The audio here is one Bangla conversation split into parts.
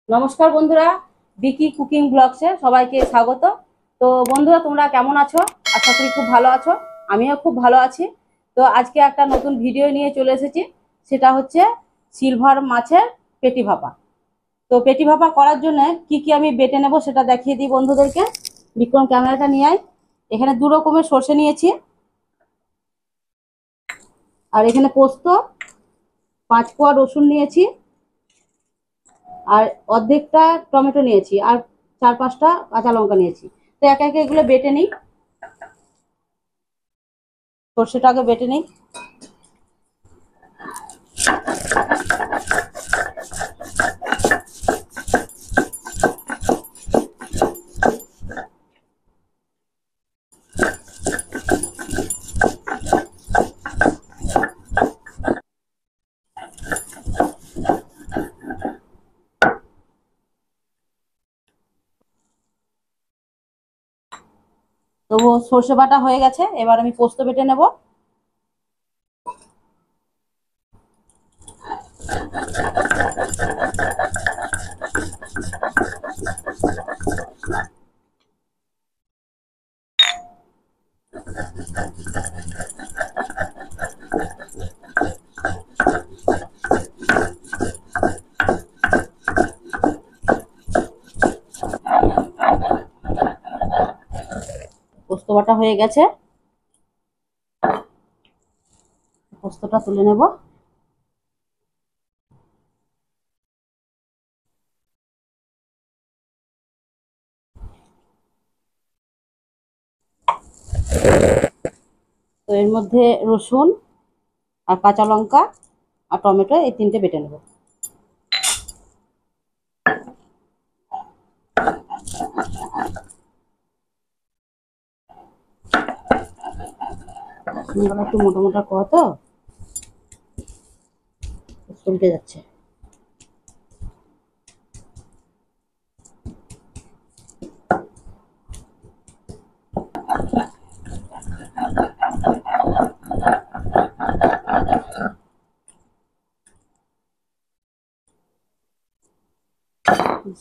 নমস্কার বন্ধুরা, বিকি কুকিং ব্লগসে সবাইকে স্বাগত। তো বন্ধুরা, তোমরা কেমন আছো? আশা করি খুব ভালো আছো। আমিও খুব ভালো আছি। তো আজকে একটা নতুন ভিডিও নিয়ে চলে এসেছি। সেটা হচ্ছে সিলভার মাছের পেটি ভাপা। তো পেটি ভাপা করার জন্য কি কি আমি বেটে নেব সেটা দেখিয়ে দিই বন্ধুদেরকে। বিক্রম, ক্যামেরাটা নিয়ে আয়। এখানে দু রকমের সর্ষে নিয়েছি, আর এখানে পোস্ত, 5 কোয়া রসুন নিয়েছি, আর অর্ধেকটা টমেটো নিয়েছি, আর 4-5টা কাঁচা লঙ্কা নিয়েছি। তো একে একে এগুলো বেটে নিই। সর্ষেটা আগে বেটে নিই। তো সর্ষে বাটা হয়ে গেছে, এবার আমি পোস্ত বেটে নেব। পোস্ত বাটা হয়ে গেছে, পোস্তটা তুলে নেব। তো এর মধ্যে রসুন আর কাঁচা লঙ্কা আর টমেটো, এই তিনটে বেটে নেব। একটু মোটা মোটা করা তো চলকে যাচ্ছে।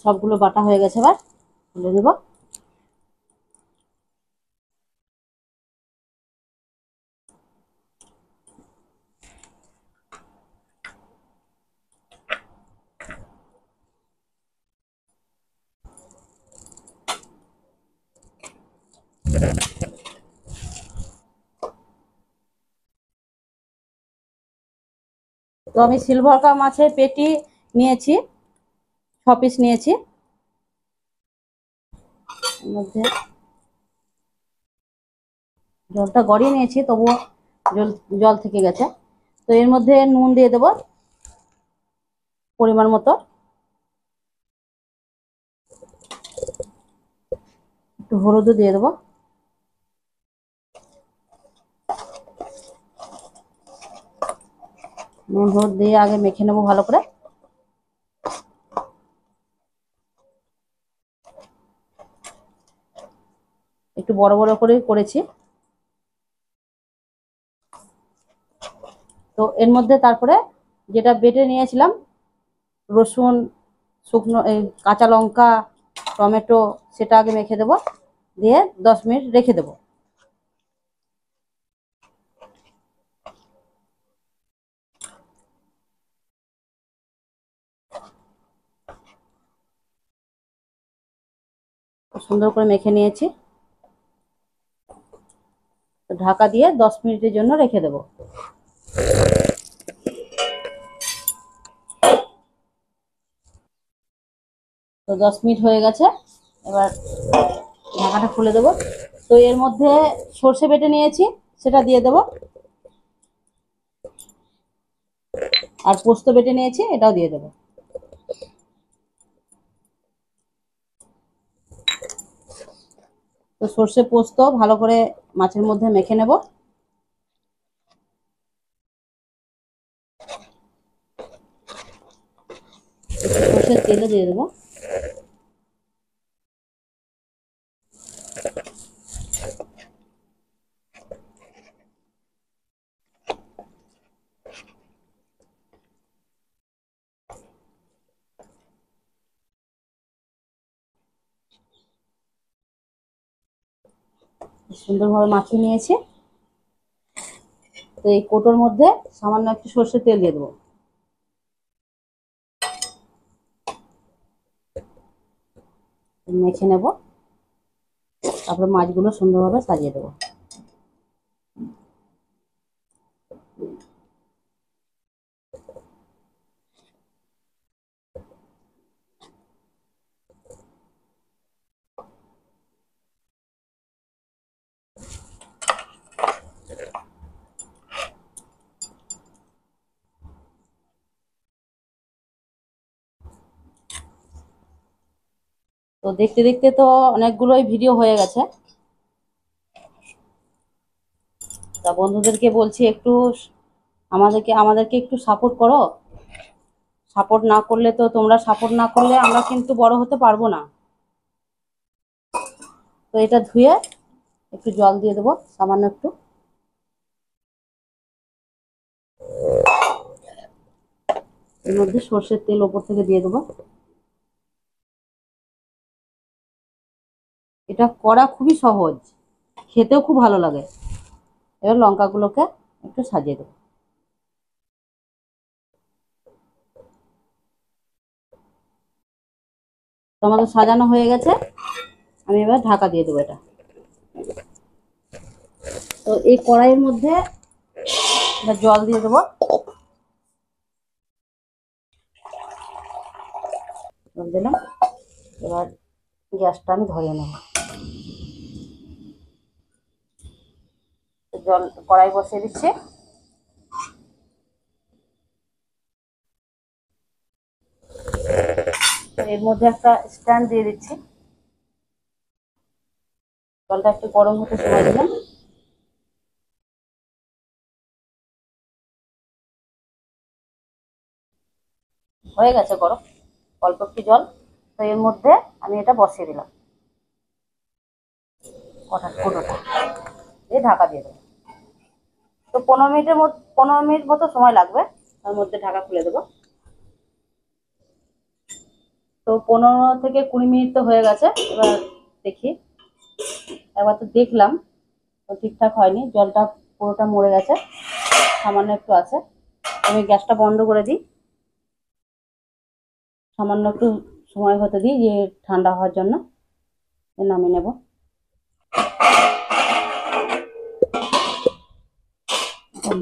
সবগুলো বাটা হয়ে গেছে, এবার তুলে নেব। তো আমি সিলভার কাপ মাছের পেটি নিয়েছি, 6 পিস নিয়েছি। এর মধ্যে জলটা গড়িয়ে নিয়েছি, তবুও জল জল থেকে গেছে। তো এর মধ্যে নুন দিয়ে দেবো পরিমাণ মতো, একটু হলুদও দিয়ে দেবো। নুন হলুদ দিয়ে আগে মেখে নেবো ভালো করে। একটু বড় বড় করে করেছি। তো এর মধ্যে তারপরে যেটা বেটে নিয়েছিলাম, রসুন, শুকনো এই কাঁচা লঙ্কা, টমেটো, সেটা আগে মেখে দেবো, দিয়ে 10 মিনিট রেখে দেবো। সুন্দর করে মেখে নিয়েছি। ঢাকা দিয়ে 10 মিনিটের জন্য রেখে দেবো। তো 10 মিনিট হয়ে গেছে, এবার ঢাকাটা খুলে দেবো। তো এর মধ্যে সর্ষে বেটে নিয়েছি, সেটা দিয়ে দেবো, আর পোস্ত বেটে নিয়েছি, এটাও দিয়ে দেবো। তো সর্ষে পোস্ত ভালো করে মাছের মধ্যে মেখে নেব। সর্ষের তেলে দিয়ে দেবো। সুন্দরভাবে মাখিয়ে নিয়েছি। তো এই কোটোর মধ্যে সামান্য একটু সর্ষের তেল দিয়ে দেবো। মেখে নেব, তারপরে মাছগুলো সুন্দরভাবে সাজিয়ে দেবো। তো দেখতে দেখতে তো অনেকগুলোই ভিডিও হয়ে গেছে। তা বন্ধুদেরকে বলছি একটু আমাদেরকে একটু সাপোর্ট করো। সাপোর্ট না করলে তো তোমরা সাপোর্ট না করলে আমরা কিন্তু বড় হতে পারবো না। তো এটা ধুয়ে একটু জল দিয়ে দেবো, সামান্য একটু। এর মধ্যে সর্ষের তেল ওপর থেকে দিয়ে দেবো। এটা করা খুবই সহজ, খেতেও খুব ভালো লাগে। এবার লঙ্কাগুলোকে একটু সাজিয়ে দেবো। তো আমাদের সাজানো হয়ে গেছে, আমি এবার ঢাকা দিয়ে দেবো এটা। তো এই কড়াইয়ের মধ্যে জল দিয়ে দেবো। জল দিলাম, এবার গ্যাসটা আমি ধরিয়ে নেব। জল কড়াই বসিয়ে দিচ্ছি। এর মধ্যে একটা স্ট্যান্ড দিয়ে দিচ্ছি। জলটা একটু গরম হতে সময় দিলাম। হয়ে গেছে গরম, অল্প একটু জল। তো এর মধ্যে আমি এটা বসিয়ে দিলাম, কোটোটা দিয়ে ঢাকা দিয়ে দেবো। তো 15 মিনিট মতো সময় লাগবে, তার মধ্যে ঢাকা খুলে দেবো। তো 15 থেকে 20 মিনিট তো হয়ে গেছে। এবার দেখি, একবার তো দেখলাম তো ঠিকঠাক হয়নি, জলটা পুরোটা মরে গেছে, সামান্য একটু আছে। আমি গ্যাসটা বন্ধ করে দিই, সামান্য একটু সময় হতে দিই যে ঠান্ডা হওয়ার জন্য। নামিয়ে নেব।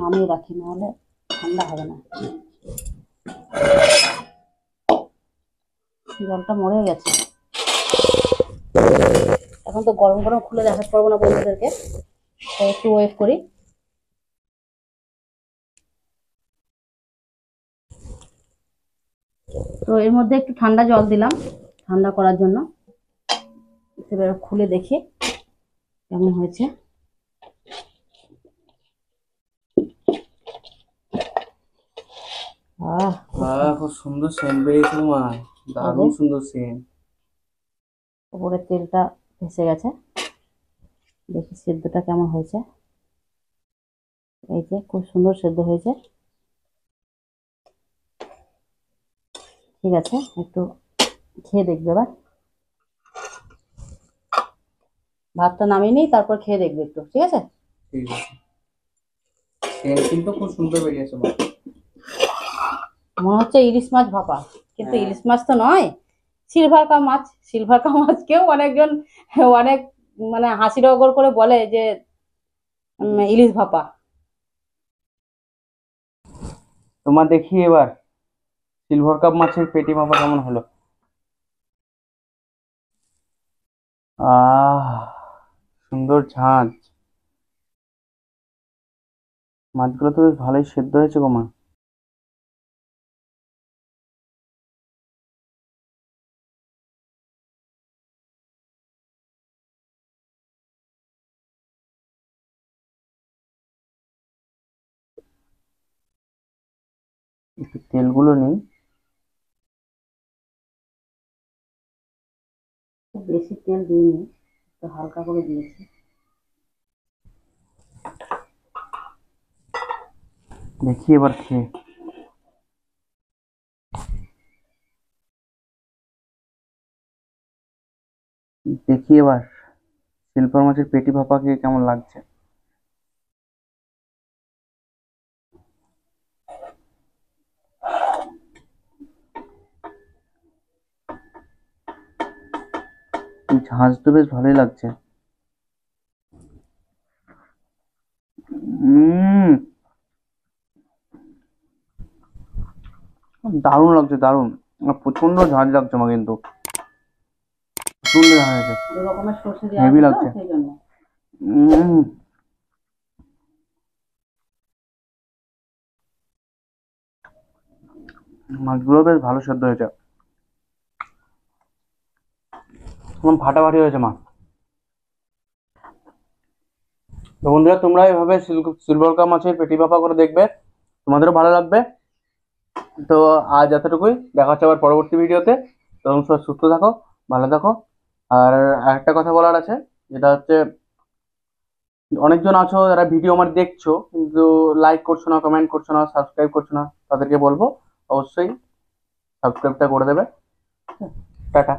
নামিয়ে রাখি, নাহলে ঠান্ডা হবে না। জলটা মরে গেছে। এখন তো গরম গরম খুলে দেখাতে পারবো না বন্ধুদেরকে, তো একটু ওয়েট করি। তো এর মধ্যে একটু ঠান্ডা জল দিলাম ঠান্ডা করার জন্য। এবার খুলে দেখি কেমন হয়েছে। খুব সুন্দর সেন্ট বেরিয়েছে মা, দারুণ সুন্দর সেন্ট। উপরে তেলটা ভেসে গেছে, দেখি সেদ্ধটা কেমন হয়েছে। এই যে খুব সুন্দর সেদ্ধ হয়েছে। ঠিক আছে, একটু খেয়ে দেখবে এবার। ভাতটা নামিয়ে নিই, তারপর খেয়ে দেখবে একটু, ঠিক আছে? ঠিক আছে, সেন্ট কিন্তু খুব সুন্দর বেরিয়েছে মা। মনে হচ্ছে ইলিশ মাছ ভাপা, কিন্তু ইলিশ মাছ তো নয়, সিলভার কাপ মাছ। সিলভার কাপ মাছকেও অনেকজন অনেক মানে হাসি রগর করে বলে যে ইলিশ ভাপা। তোমার দেখি এবার সিলভার কাপ মাছের পেটি মাপা কেমন হলো। আহ, সুন্দর ঝাঁঝ। মাছগুলো তো বেশ ভালোই সেদ্ধ হয়েছে গো মা। একটু তেলগুলো নেই। খুব বেশি তেল দিইনি, একটু হালকা করে দিয়েছি। দেখি এবার খেয়ে। দেখি এবার সিলভার মাছের পেটি ভাপা খেয়ে কেমন লাগছে। ঝাঁঝ তো বেশ ভালোই লাগছে। উম দারুণ লাগছে, দারুণ। প্রচন্ড ঝাঁঝ লাগছে আমার, কিন্তু প্রচন্ড ঝাঁঝ আছে, দু রকমের সর্ষে দেওয়া হেভি আছে তো লাগছে। সেই জন্য। উম মাছগুলো বেশ ভালো সেদ্ধ হয়েছে, একদম ফাটাফাটি হয়েছে মাছ। তো বন্ধুরা, তোমরা এভাবে সিলভার কাপ মাছের পেটি ভাপা করে দেখবে, তোমাদেরও ভালো লাগবে। তো আজ এতটুকুই, দেখা হচ্ছে আবার পরবর্তী ভিডিওতে। তখন সব সুস্থ থাকো, ভালো থাকো। আর একটা কথা বলার আছে, যেটা হচ্ছে অনেকজন আছো যারা ভিডিও আমার দেখছো কিন্তু লাইক করছো না, কমেন্ট করছো না, সাবস্ক্রাইব করছো না, তাদেরকে বলবো অবশ্যই সাবস্ক্রাইবটা করে দেবে। টাটা।